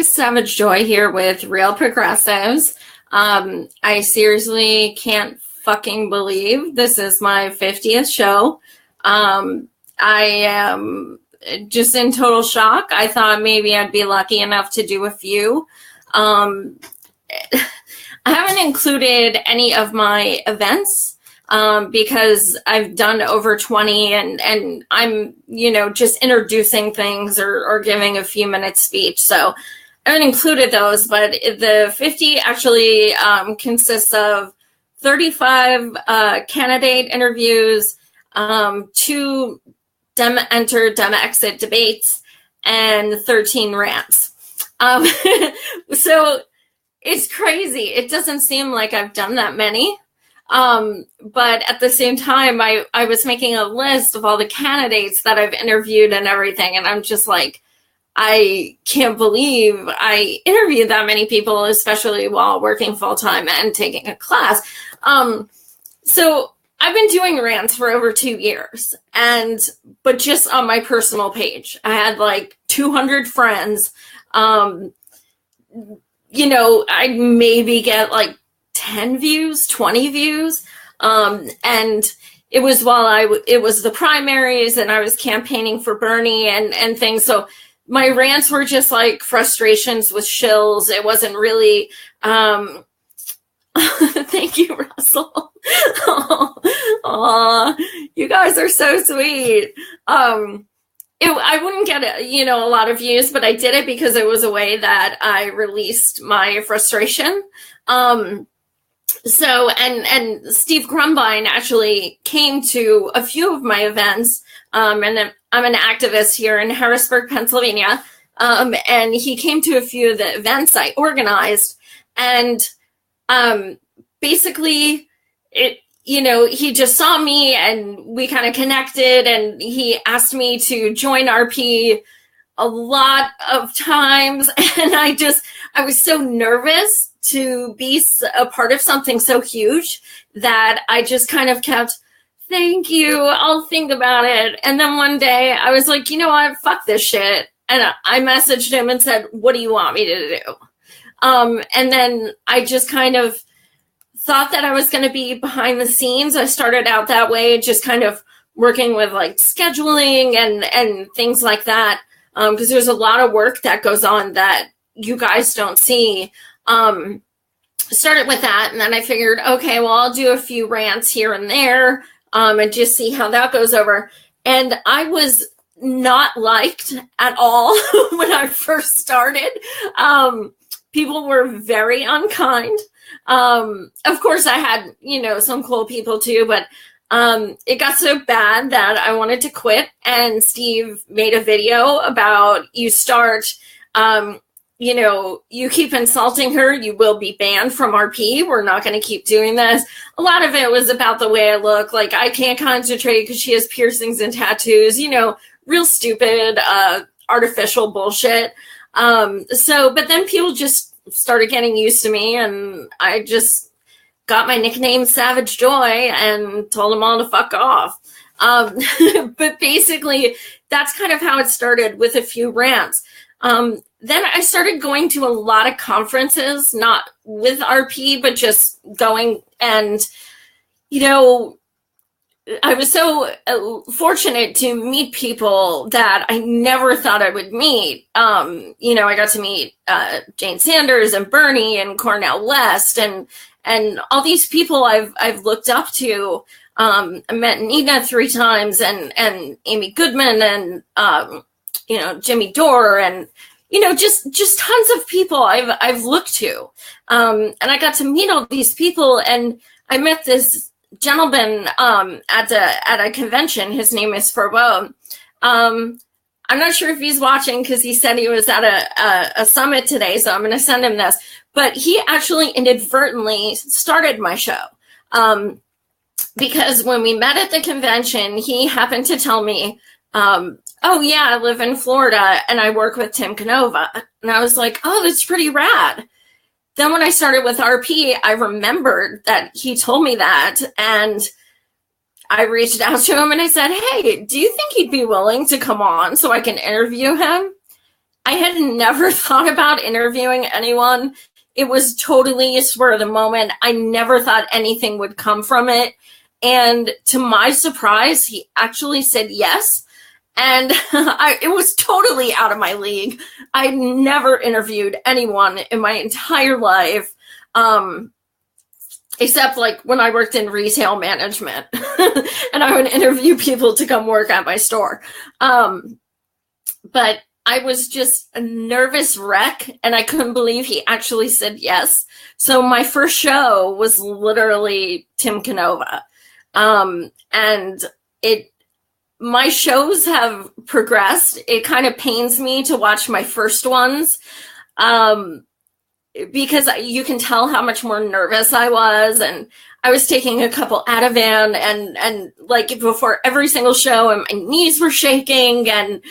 Savage Joy here with Real Progressives. I seriously can't fucking believe this is my 50th show. I am just in total shock. I thought maybe I'd be lucky enough to do a few. I haven't included any of my events because I've done over 20 and I'm, just introducing things or giving a few minutes speech. So I haven't included those, but the 50 actually consists of 35 candidate interviews, 2 Dem enter, Dem exit debates, and 13 rants. So it's crazy. It doesn't seem like I've done that many. But at the same time, I was making a list of all the candidates that I've interviewed and everything. And I'm just like, I can't believe I interviewed that many people, especially while working full time and taking a class. So I've been doing rants for over 2 years, but just on my personal page. I had like 200 friends. I maybe get like 10 views, 20 views. And it was it was the primaries and I was campaigning for Bernie and things. So my rants were just like frustrations with shills. It wasn't really, thank you, Russell. You guys are so sweet. I wouldn't get a lot of views, but I did it because it was a way that I released my frustration. So Steve Grumbine actually came to a few of my events, and I'm an activist here in Harrisburg, Pennsylvania, and he came to a few of the events I organized, and basically he just saw me and we kind of connected, and he asked me to join RP a lot of times, and I was so nervous to be a part of something so huge that I just kind of kept, thank you, I'll think about it. And then one day I was like, you know what, fuck this shit. And I messaged him and said, what do you want me to do? And then I just kind of thought that I was going to be behind the scenes. I started out that way, just kind of working with like scheduling and things like that. Because there's a lot of work that goes on that you guys don't see. Started with that, and then I figured, okay, well, I'll do a few rants here and there, and just see how that goes over. And I was not liked at all when I first started. People were very unkind. Of course, I had, some cool people too, but it got so bad that I wanted to quit. And Steve made a video about you keep insulting her, you will be banned from RP. We're not going to keep doing this. A lot of it was about the way I look. Like, I can't concentrate because she has piercings and tattoos, real stupid, artificial bullshit. But then people just started getting used to me, and I just got my nickname Savage Joy and told them all to fuck off. But basically, that's kind of how it started, with a few rants. Then I started going to a lot of conferences, not with RP, but just going, and, I was so fortunate to meet people that I never thought I would meet. I got to meet Jane Sanders and Bernie and Cornel West and all these people I've looked up to. I met Nina 3 times and Amy Goodman and, Jimmy Dore and, just tons of people I've looked to. And I got to meet all these people, and I met this gentleman at a convention. His name is Furbo. I'm not sure if he's watching because he said he was at a summit today, so I'm going to send him this. But he actually inadvertently started my show. Because when we met at the convention, he happened to tell me, oh yeah, I live in Florida and I work with Tim Canova. And I was like, oh, that's pretty rad. Then when I started with RP, I remembered that he told me that, and I reached out to him and I said, hey, do you think he'd be willing to come on so I can interview him? I had never thought about interviewing anyone. It was totally a spur of the moment. I never thought anything would come from it. And to my surprise, he actually said yes. And it was totally out of my league. I never interviewed anyone in my entire life, except like when I worked in retail management and I would interview people to come work at my store. But I was just a nervous wreck, and I couldn't believe he actually said yes. So my first show was literally Tim Canova. And my shows have progressed. It kind of pains me to watch my first ones, because you can tell how much more nervous I was, and I was taking a couple Ativan, and like before every single show, and my knees were shaking, and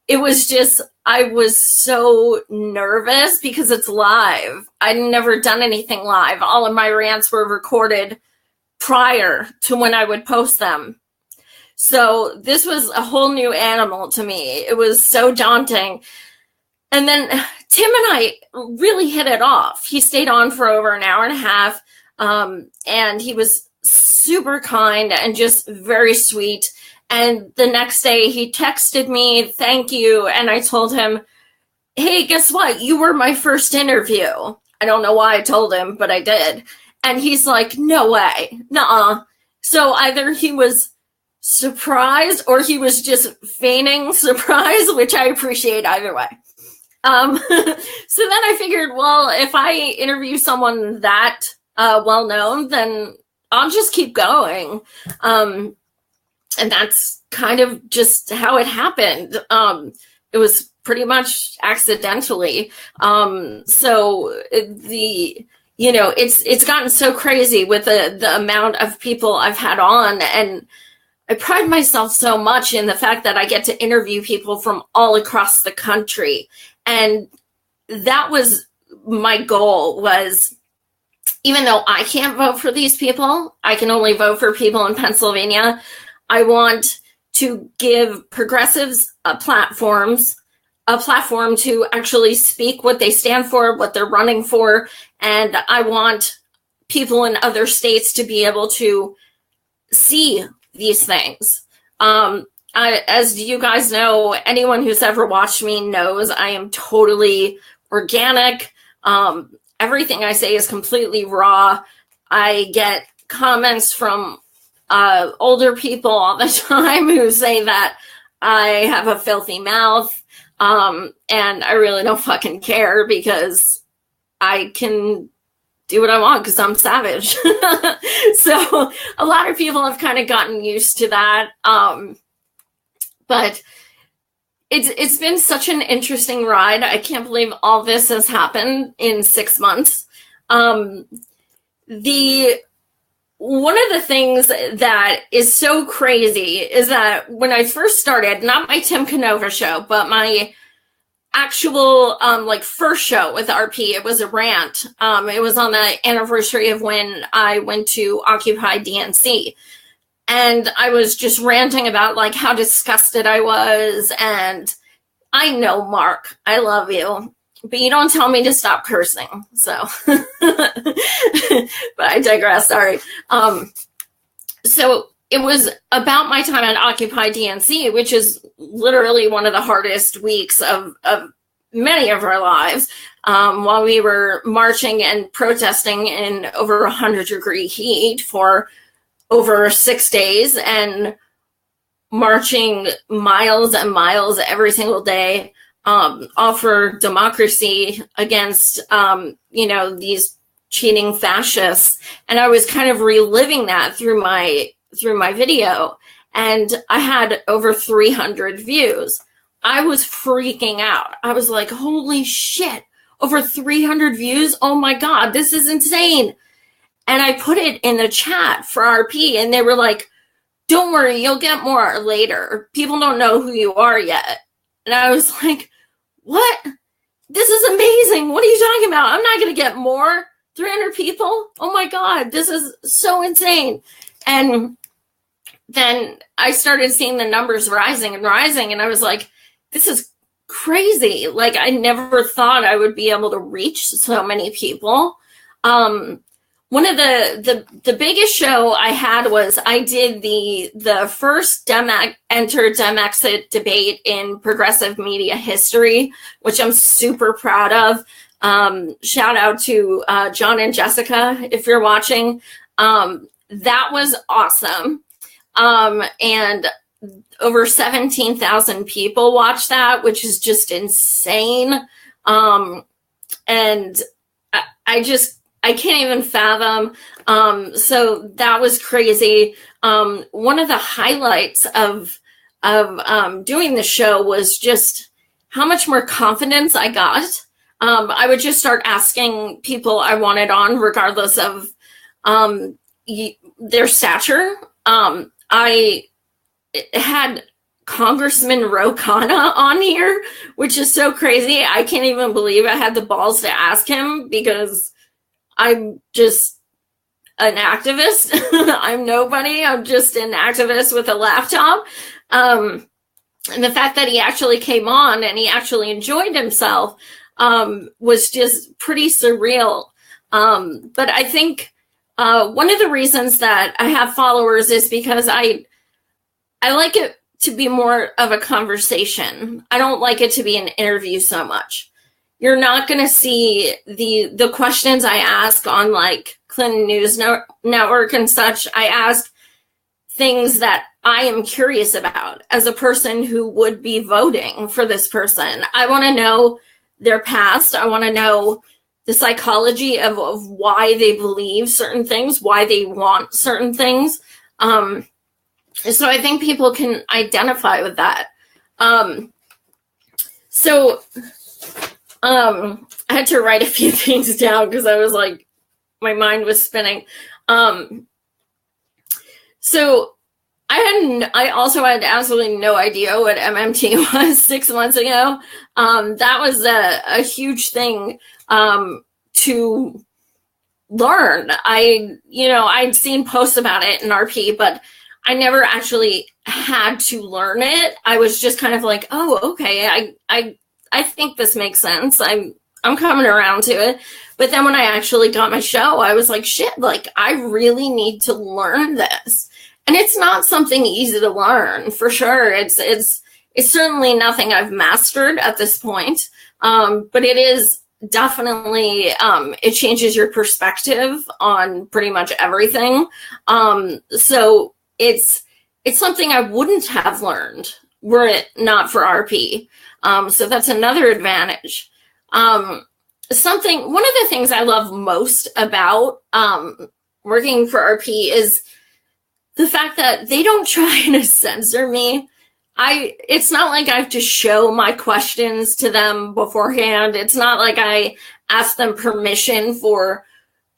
it was just, I was so nervous because it's live. I'd never done anything live. All of my rants were recorded prior to when I would post them. So this was a whole new animal to me. It was so daunting. And then Tim and I really hit it off. He stayed on for over an hour and a half, and he was super kind and just very sweet. And the next day he texted me, thank you. And I told him, hey, guess what? You were my first interview. I don't know why I told him, but I did. And he's like, no way. Nuh-uh. So either he was surprised or he was just feigning surprise, which I appreciate either way. So then I figured, well, if I interview someone that well-known, then I'll just keep going. And that's kind of just how it happened. It was pretty much accidentally. So it's gotten so crazy with the amount of people I've had on, and I pride myself so much in the fact that I get to interview people from all across the country. And that was my goal, was even though I can't vote for these people, I can only vote for people in Pennsylvania. I want to give progressives a platform to actually speak what they stand for, what they're running for. And I want people in other states to be able to see these things. As you guys know, anyone who's ever watched me knows I am totally organic. Everything I say is completely raw. I get comments from older people all the time who say that I have a filthy mouth. And I really don't fucking care, because I can do what I want because I'm savage. So a lot of people have kind of gotten used to that. But it's been such an interesting ride. I can't believe all this has happened in 6 months. One of the things that is so crazy is that when I first started, not my Tim Canova show, but my actual first show with RP, it was a rant. It was on the anniversary of when I went to Occupy DNC. And I was just ranting about like how disgusted I was. And I know, Mark, I love you, but you don't tell me to stop cursing. So, but I digress. Sorry. So it was about my time at Occupy DNC, which is literally one of the hardest weeks of many of our lives, while we were marching and protesting in over 100-degree heat for over 6 days, and marching miles and miles every single day, all for democracy against, these cheating fascists. And I was kind of reliving that through my video, and I had over 300 views. I was freaking out. I was like, holy shit, over 300 views? Oh my God, this is insane. And I put it in the chat for RP, and they were like, don't worry, you'll get more later. People don't know who you are yet. And I was like, what? This is amazing. What are you talking about? I'm not going to get more. 300 people? Oh my God, this is so insane. And then I started seeing the numbers rising and rising, and I was like, this is crazy. Like, I never thought I would be able to reach so many people. One of the biggest show I had was I did the first Dem enter Dem exit debate in progressive media history, which I'm super proud of. Shout out to John and Jessica if you're watching. That was awesome. And over 17,000 people watched that, which is just insane. And I can't even fathom. So that was crazy. One of the highlights of doing the show was just how much more confidence I got. I would just start asking people I wanted on, regardless of their stature. I had Congressman Ro Khanna on here, which is so crazy. I can't even believe I had the balls to ask him, because I'm just an activist. I'm nobody. I'm just an activist with a laptop. And the fact that he actually came on and he actually enjoyed himself was just pretty surreal. But I think one of the reasons that I have followers is because I like it to be more of a conversation. I don't like it to be an interview so much. You're not going to see the questions I ask on like Clinton News Network and such. I ask things that I am curious about as a person who would be voting for this person. I want to know their past. I want to know the psychology of why they believe certain things, why they want certain things. So I think people can identify with that. I had to write a few things down because I was like, my mind was spinning. So I also had absolutely no idea what MMT was 6 months ago. That was a huge thing to learn. I'd seen posts about it in RP, but I never actually had to learn it. I was just kind of like, oh, okay, I think this makes sense. I'm coming around to it. But then when I actually got my show, I was like, shit, like I really need to learn this. And it's not something easy to learn, for sure. It's certainly nothing I've mastered at this point. But it is definitely, it changes your perspective on pretty much everything. So it's something I wouldn't have learned were it not for RP. So that's another advantage. One of the things I love most about working for RP is the fact that they don't try to censor me. It's not like I have to show my questions to them beforehand. It's not like I ask them permission for,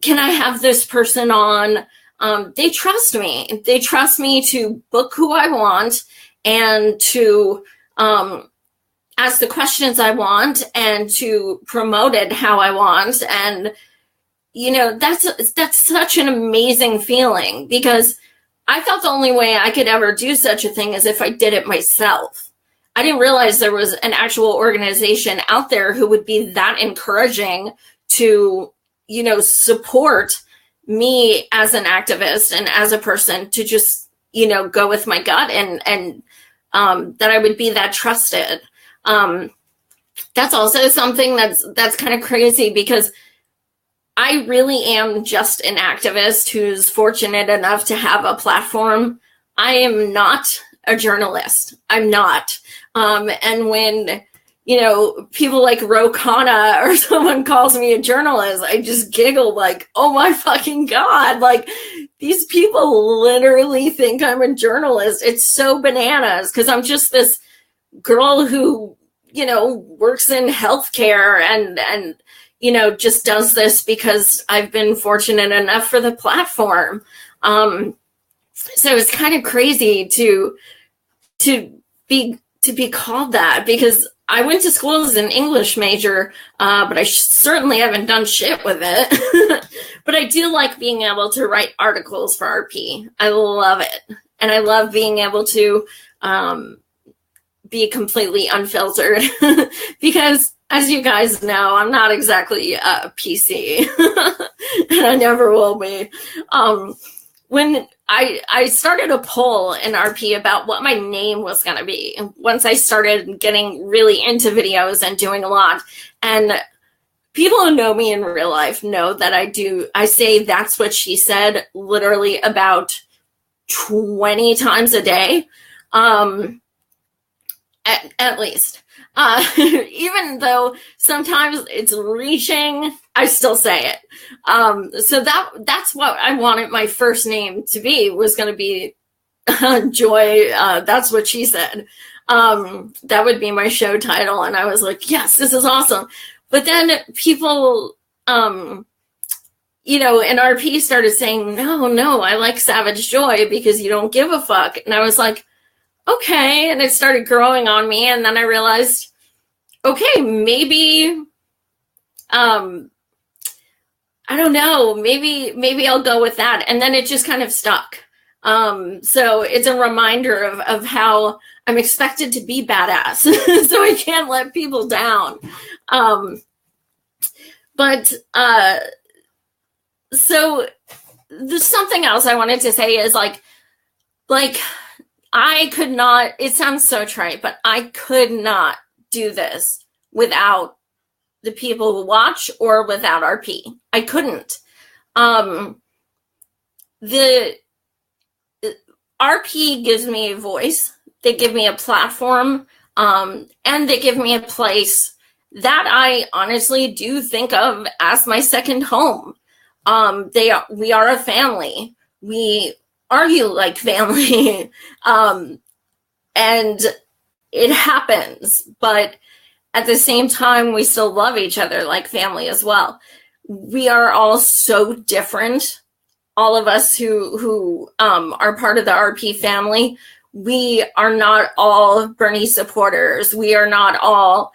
can I have this person on? They trust me. They trust me to book who I want and to ask the questions I want and to promote it how I want. And, that's such an amazing feeling, because I thought the only way I could ever do such a thing is if I did it myself. I didn't realize there was an actual organization out there who would be that encouraging to, support me as an activist and as a person to just, go with my gut and that I would be that trusted. That's also something that's kind of crazy, because I really am just an activist who's fortunate enough to have a platform. I am not a journalist. I'm not. And when, people like Ro Khanna or someone calls me a journalist, I just giggle like, oh my fucking God. Like, these people literally think I'm a journalist. It's so bananas, because I'm just this girl who, works in healthcare and just does this because I've been fortunate enough for the platform. So it's kind of crazy to be called that, because I went to school as an English major, but I certainly haven't done shit with it. But I do like being able to write articles for RP. I love it. And I love being able to be completely unfiltered because, as you guys know, I'm not exactly PC, and I never will be. When I started a poll in RP about what my name was going to be, once I started getting really into videos and doing a lot, and people who know me in real life know that I say "that's what she said" literally about 20 times a day, at least. Even though sometimes it's reaching, I still say it. So that's what I wanted my first name to be, was going to be Joy. That's what she said. That would be my show title. And I was like, yes, this is awesome. But then people, in RP started saying, no, I like Savage Joy because you don't give a fuck. And I was like, okay. And it started growing on me. And then I realized, okay, maybe, I don't know, maybe I'll go with that. And then it just kind of stuck. So it's a reminder of how I'm expected to be badass. So I can't let people down. So there's something else I wanted to say is like I could not, it sounds so trite, but I could not do this without the people who watch or without RP. I couldn't. The RP gives me a voice. They give me a platform, and they give me a place that I honestly do think of as my second home. We are a family. We argue like family. And it happens, but at the same time, we still love each other like family as well. We are all so different. All of us who are part of the RP family, we are not all Bernie supporters. We are not all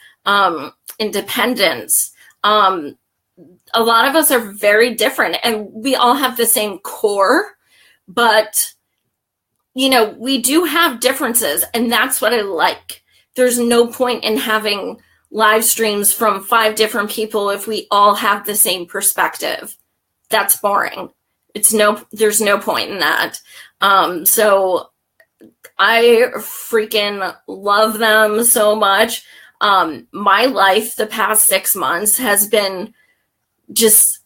independents. A lot of us are very different, and we all have the same core, but we do have differences, and that's what I like. There's no point in having live streams from 5 different people if we all have the same perspective. That's boring. There's no point in that. So I freaking love them so much. My life the past 6 months has been just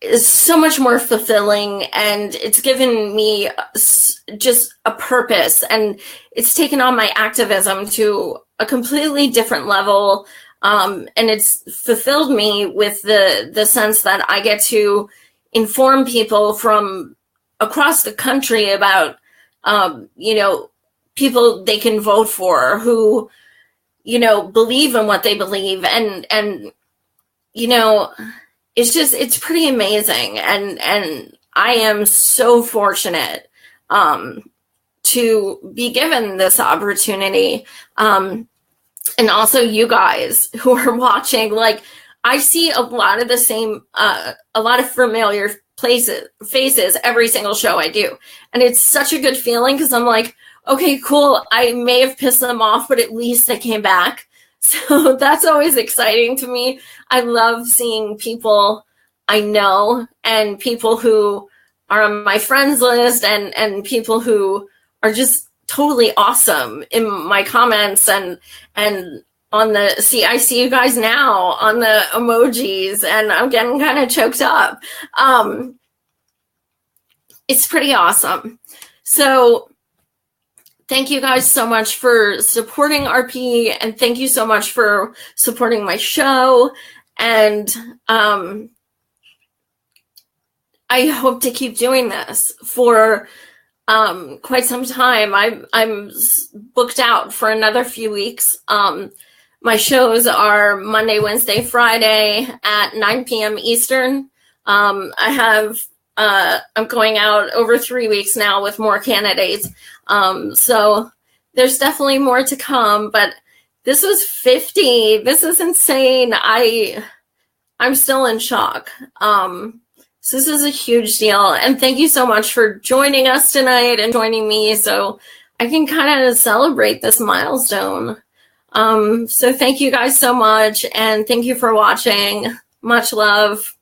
is so much more fulfilling, and it's given me just a purpose, and it's taken on my activism to a completely different level, and it's fulfilled me with the sense that I get to inform people from across the country about people they can vote for who believe in what they believe, and it's pretty amazing, and I am so fortunate to be given this opportunity, and also you guys who are watching. Like, I see a lot of the same, a lot of familiar faces every single show I do, and it's such a good feeling because I'm like, okay, cool. I may have pissed them off, but at least they came back. So that's always exciting to me. I love seeing people I know and people who are on my friends list and people who are just totally awesome in my comments and on I see you guys now on the emojis, and I'm getting kind of choked up. It's pretty awesome. So thank you guys so much for supporting RP, and thank you so much for supporting my show. And I hope to keep doing this for quite some time. I'm booked out for another few weeks. My shows are Monday, Wednesday, Friday at 9 p.m. Eastern. I'm going out over 3 weeks now with more candidates. So there's definitely more to come, but this was 50. This is insane. I'm still in shock. So this is a huge deal. And thank you so much for joining us tonight and joining me. So I can kind of celebrate this milestone. So thank you guys so much, and thank you for watching. Much love.